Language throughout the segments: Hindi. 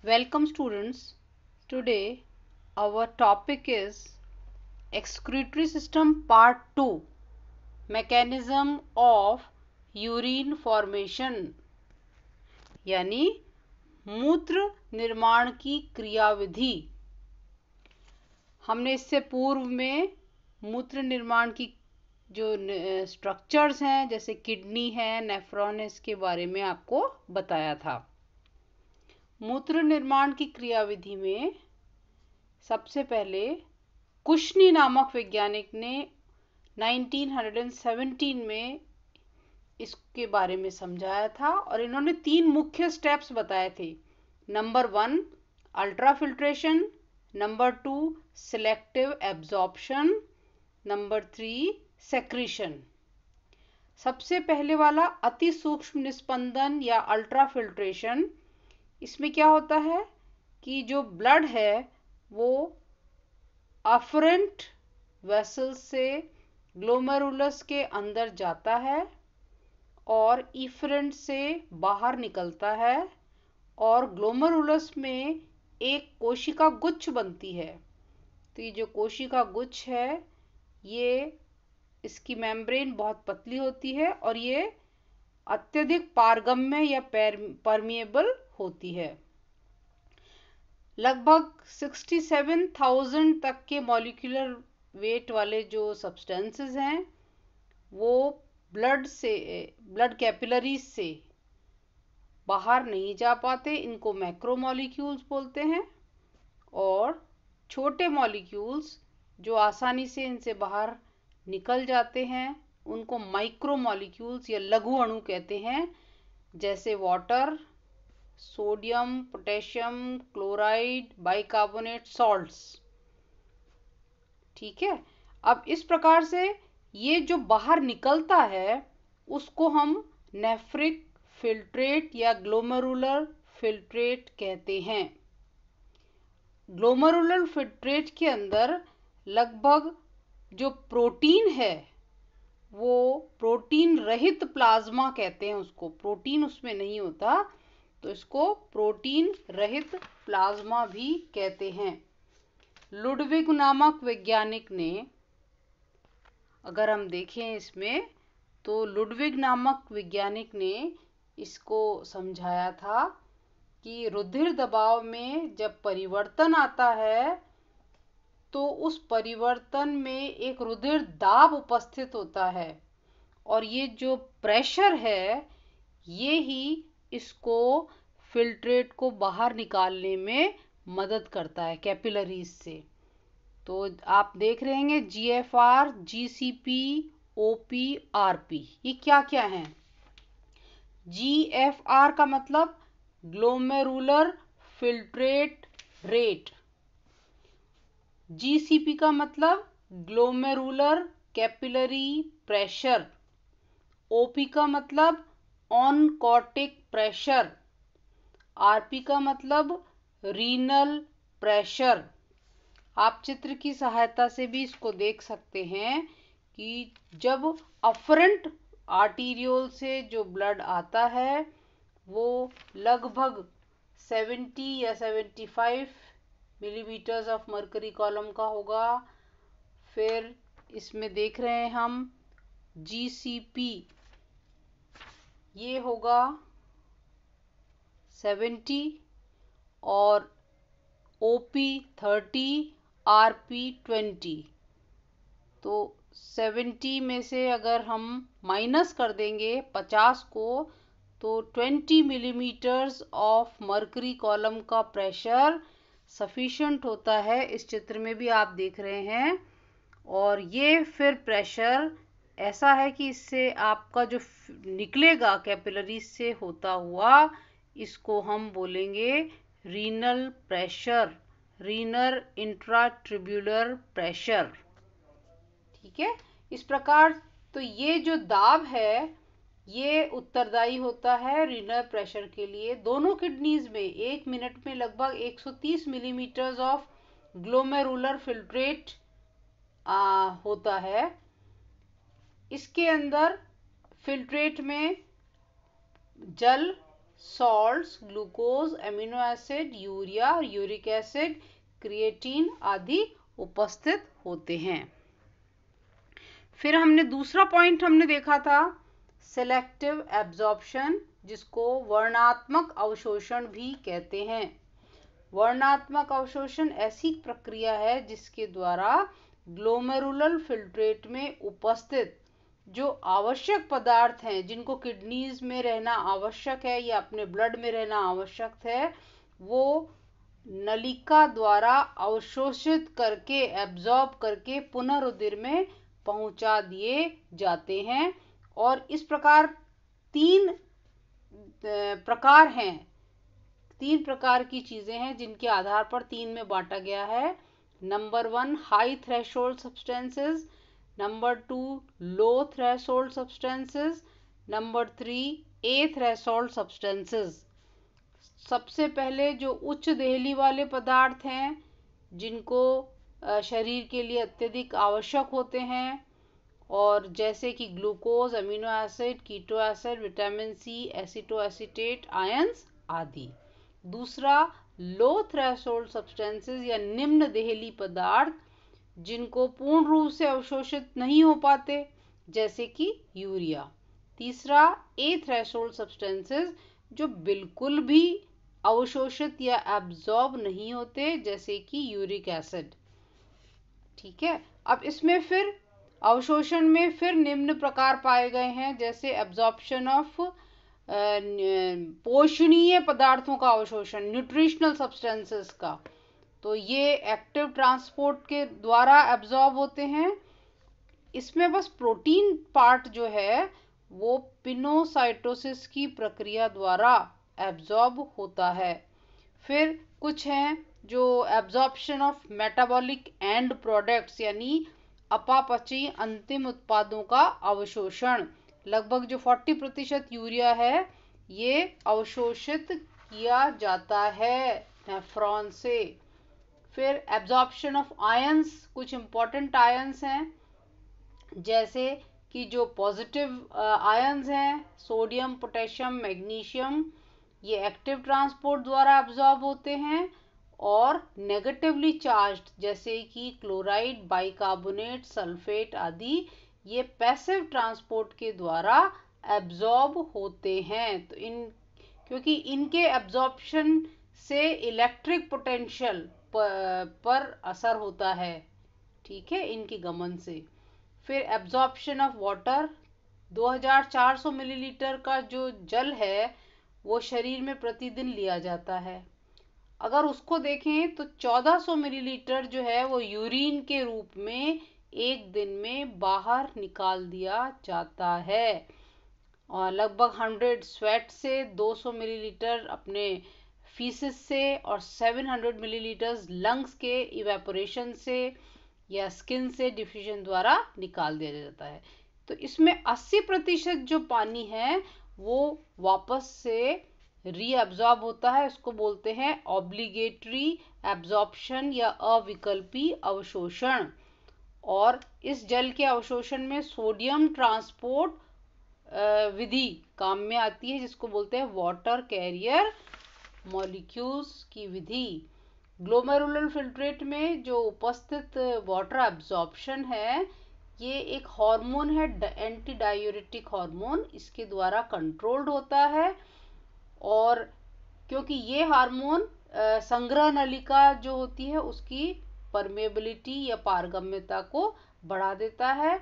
Welcome students. Today our topic is excretory system part 2, mechanism of urine formation, यानी मूत्र निर्माण की क्रियाविधि। हमने इससे पूर्व में मूत्र निर्माण की जो स्ट्रक्चर्स हैं जैसे किडनी है, नेफ्रॉन है, इसके बारे में आपको बताया था। मूत्र निर्माण की क्रियाविधि में सबसे पहले कुशनी नामक वैज्ञानिक ने 1917 में इसके बारे में समझाया था और इन्होंने 3 मुख्य स्टेप्स बताए थे। Number 1 ultrafiltration, number 2 selective absorption, number 3 secretion. सबसे पहले वाला अति सूक्ष्म निस्पंदन या अल्ट्राफिल्ट्रेशन, इसमें क्या होता है कि जो ब्लड है वो अफरेंट वेसल्स से ग्लोमेरुलस के अंदर जाता है और इफरेंट से बाहर निकलता है और ग्लोमेरुलस में एक कोशिका गुच्छ बनती है। तो ये जो कोशिका गुच्छ है ये इसकी मेम्ब्रेन बहुत पतली होती है और ये अत्यधिक पारगम्य या परमिएबल होती है। लगभग 67,000 तक के मॉलिक्यूलर वेट वाले जो सब्सटेंसेस हैं वो ब्लड कैपिलरीज से बाहर नहीं जा पाते, इनको मैक्रोमॉलिक्यूल्स बोलते हैं। और छोटे मॉलिक्यूल्स जो आसानी से इनसे बाहर निकल जाते हैं उनको माइक्रोमॉलिक्यूल्स या लघु अणु कहते हैं, जैसे water, sodium, potassium, chloride, bicarbonate, salts. ठीक है। अब इस प्रकार से ये जो बाहर निकलता है उसको हम नेफ्रिक फिल्ट्रेट या ग्लोमेरुलर फिल्ट्रेट कहते हैं। ग्लोमेरुलर फिल्ट्रेट के अंदर लगभग जो प्रोटीन है वो प्रोटीन रहित प्लाज्मा कहते हैं उसको, प्रोटीन उसमें नहीं होता तो इसको प्रोटीन रहित प्लाज्मा भी कहते हैं। लुडविग नामक वैज्ञानिक ने, अगर हम देखें इसमें तो लुडविग नामक वैज्ञानिक ने इसको समझाया था कि रुधिर दबाव में जब परिवर्तन आता है तो उस परिवर्तन में एक रुधिर दाब उपस्थित होता है और ये जो प्रेशर है ये ही इसको फिल्ट्रेट को बाहर निकालने में मदद करता है कैपिलरीज से। तो आप देख रहे हैं GFR, GCP, OP, RP, ये क्या क्या हैं। GFR का मतलब ग्लोमेरुलर फिल्ट्रेट रेट, GCP का मतलब ग्लोमेरुलर कैपिलरी प्रेशर, OP का मतलब ऑनकोटिक प्रेशर, RP का मतलब रीनल प्रेशर। आप चित्र की सहायता से भी इसको देख सकते हैं कि जब अफरेंट आर्टीरियोल से जो ब्लड आता है वो लगभग 70 या 75 मिलीमीटर्स ऑफ मर्करी कॉलम का होगा। फिर इसमें देख रहे हैं हम GCP, ये होगा 70 और OP 30, RP 20। तो 70 में से अगर हम माइनस कर देंगे 50 को तो 20 मिलीमीटर्स ऑफ मर्करी कॉलम का प्रेशर सफिशिएंट होता है। इस चित्र में भी आप देख रहे हैं। और ये फिर प्रेशर ऐसा है कि इससे आपका जो निकलेगा कैपिलरीज से होता हुआ इसको हम बोलेंगे रीनल प्रेशर, रीनल इंट्राट्यूब्युलर प्रेशर। ठीक है। इस प्रकार तो ये जो दाब है ये उत्तरदायी होता है रीनल प्रेशर के लिए। दोनों किडनीज में 1 मिनट में लगभग 130 मिलीमीटर्स ऑफ ग्लोमेरुलर फिल्ट्रेट होता है। इसके अंदर फिल्ट्रेट में जल, salts, glucose, amino acid, urea, uric acid, creatine आदि उपस्थित होते हैं। फिर हमने दूसरा पॉइंट हमने देखा था सेलेक्टिव एब्जॉर्प्शन, जिसको वर्णात्मक अवशोषण भी कहते हैं। वर्णात्मक अवशोषण ऐसी प्रक्रिया है जिसके द्वारा ग्लोमेरुलर फिल्ट्रेट में उपस्थित जो आवश्यक पदार्थ हैं, जिनको किडनीज में रहना आवश्यक है या अपने ब्लड में रहना आवश्यक है, वो नलिका द्वारा अवशोषित करके, एब्जॉर्ब करके पुनरुदर में पहुंचा दिए जाते हैं। और इस प्रकार तीन प्रकार की चीजें हैं जिनके आधार पर तीन में बांटा गया है। Number 1 high threshold substances, number 2 लो थ्रेशोल्ड सब्सटेंसेस, नंबर 3 ए थ्रेशोल्ड सब्सटेंसेस। सबसे पहले जो उच्च देहली वाले पदार्थ हैं, जिनको शरीर के लिए अत्यधिक आवश्यक होते हैं, और जैसे कि glucose, amino acid, keto acid, vitamin C, aceto acetate, ions आदि। दूसरा लो थ्रेशोल्ड सब्सटेंसेस या निम्न देहली पदार्थ, जिनको पूर्ण रूप से अवशोषित नहीं हो पाते, जैसे कि यूरिया। तीसरा ए थ्रेशोल्ड सब्सटेंसेस, जो बिल्कुल भी अवशोषित या एब्जॉर्ब नहीं होते, जैसे कि यूरिक एसिड। ठीक है, अब इसमें फिर अवशोषण में फिर निम्न प्रकार पाए गए हैं, जैसे एब्जॉर्प्शन ऑफ पोषणीय पदार्थों का अवशोषण, न्यूट्रिशनल सब्सटेंसेस का। तो ये एक्टिव ट्रांसपोर्ट के द्वारा एब्जॉर्ब होते हैं। इसमें बस प्रोटीन पार्ट जो है वो पिनोसाइटोसिस की प्रक्रिया द्वारा एब्जॉर्ब होता है। फिर कुछ हैं जो absorption of metabolic and products, यानी अपापचयी अंतिम उत्पादों का अवशोषण। लगभग जो 40% यूरिया है ये अवशोषित किया जाता है नेफ्रॉन से। फिर एब्जॉर्प्शन ऑफ आयंस, कुछ इंपॉर्टेंट आयंस हैं, जैसे कि जो पॉजिटिव आयंस हैं सोडियम, पोटेशियम, मैग्नीशियम, ये एक्टिव ट्रांसपोर्ट द्वारा एब्जॉर्ब होते हैं। और नेगेटिवली चार्ज्ड जैसे कि क्लोराइड, बाइकार्बोनेट, सल्फेट आदि, ये पैसिव ट्रांसपोर्ट के द्वारा एब्जॉर्ब होते हैं। तो क्योंकि इनके एब्जॉर्प्शन से इलेक्ट्रिक पोटेंशियल पर असर होता है, ठीक है, इनके गमन से। फिर एब्जॉर्प्शन ऑफ वाटर, 2400 मिलीलीटर का जो जल है वो शरीर में प्रतिदिन लिया जाता है। अगर उसको देखें तो 1400 मिलीलीटर जो है वो यूरिन के रूप में एक दिन में बाहर निकाल दिया जाता है। और लगभग 100 स्वेट से, 200 मिलीलीटर अपने फीसिस से, और 700 मिलीलीटर लंग्स के इवेपोरेशन से या स्किन से डिफ्यूजन द्वारा निकाल दिया जाता है। तो इसमें 80% जो पानी है वो वापस से रीअब्जॉर्ब होता है। इसको बोलते हैं ऑब्लिगेटरी एब्जॉर्प्शन या अविकल्पी अवशोषण। और इस जल के अवशोषण में सोडियम ट्रांसपोर्ट विधि काम में आती है, जिसको बोलते हैं वाटर कैरियर मॉलिक्यूल्स की विधि। ग्लोमेरुलर फिल्ट्रेट में जो उपस्थित वाटर एब्जॉर्प्शन है, ये एक हार्मोन है, एंटी डायूरेटिक हार्मोन, इसके द्वारा कंट्रोल्ड होता है। और क्योंकि ये हार्मोन संग्रह नलिका जो होती है उसकी परमेबिलिटी या पारगम्यता को बढ़ा देता है।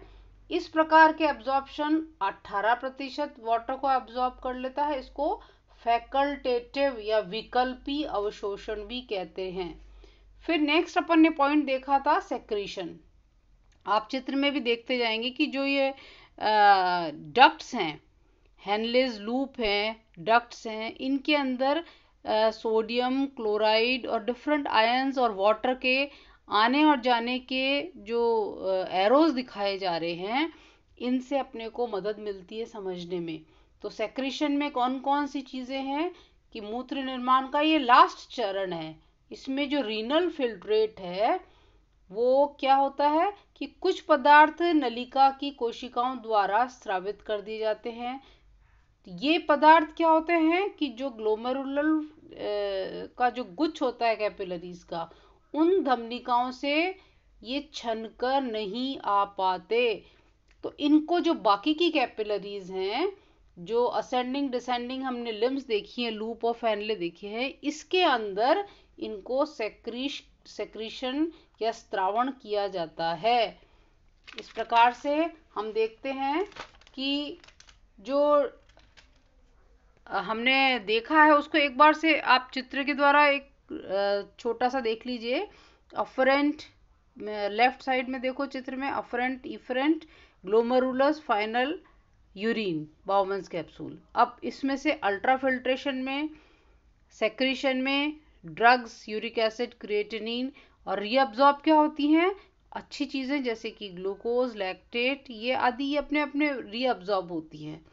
इस प्रकार के एब्जॉर्प्शन 18% वाटर को एब्जॉर्ब कर लेता है। इसको फैकल्टेटिव या विकल्पी अवशोषण भी कहते हैं। फिर नेक्स्ट अपन ने पॉइंट देखा था सेक्रीशन। आप चित्र में भी देखते जाएंगे कि जो ये डक्ट्स हैं, हेनलेज लूप हैं, डक्ट्स हैं, इनके अंदर सोडियम, क्लोराइड और डिफरेंट आयंस और वाटर के आने और जाने के जो एरोज दिखाए जा रहे हैं, इनसे अपने को मदद मिलती है समझने में। तो सेक्रीशन में कौन कौन सी चीजें हैं कि मूत्र निर्माण का ये लास्ट चरण है। इसमें जो रीनल फिल्ट्रेट है वो क्या होता है कि कुछ पदार्थ नलिका की कोशिकाओं द्वारा स्रावित कर दिए जाते हैं, ये पदार्थ क्या होते हैं कि जो ग्लोमेरुलर का जो गुच्छ होता है कैपिलरीज का, उन धमनिकाओं से ये छनकर नहीं आ पाते। तो इनको जो बाकी की कैपिलरीज हैं, जो असेंडिंग डिसेंडिंग हमने लिम्स देखी है, लूप ऑफ हैनले देखे हैं, इसके अंदर इनको सेक्रीशन या स्त्रावण किया जाता है। इस प्रकार से हम देखते हैं कि जो हमने देखा है उसको एक बार से आप चित्र के द्वारा एक छोटा सा देख लीजिए। अफरेंट लेफ्ट साइड में देखो चित्र में, afferent efferent glomerulus final urine Bowman's capsule. अब इसमें से अल्ट्राफिल्ट्रेशन में, सेक्रीशन में ड्रग्स, यूरिक एसिड, क्रिएटिनिन, और रीअब्जॉर्ब क्या होती हैं, अच्छी चीज़ें जैसे कि ग्लूकोज, लैक्टेट, ये आदि अपने अपने रीअब्जॉर्ब होती हैं।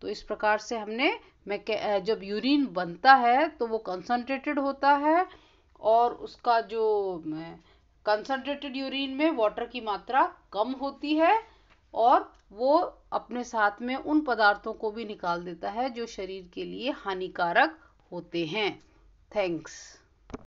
तो इस प्रकार से हमने जब यूरिन बनता है तो वो कंसंट्रेटेड होता है, और उसका जो कंसंट्रेटेड यूरिन में वाटर की मात्रा कम होती है, और वो अपने साथ में उन पदार्थों को भी निकाल देता है जो शरीर के लिए हानिकारक होते हैं। थैंक्स।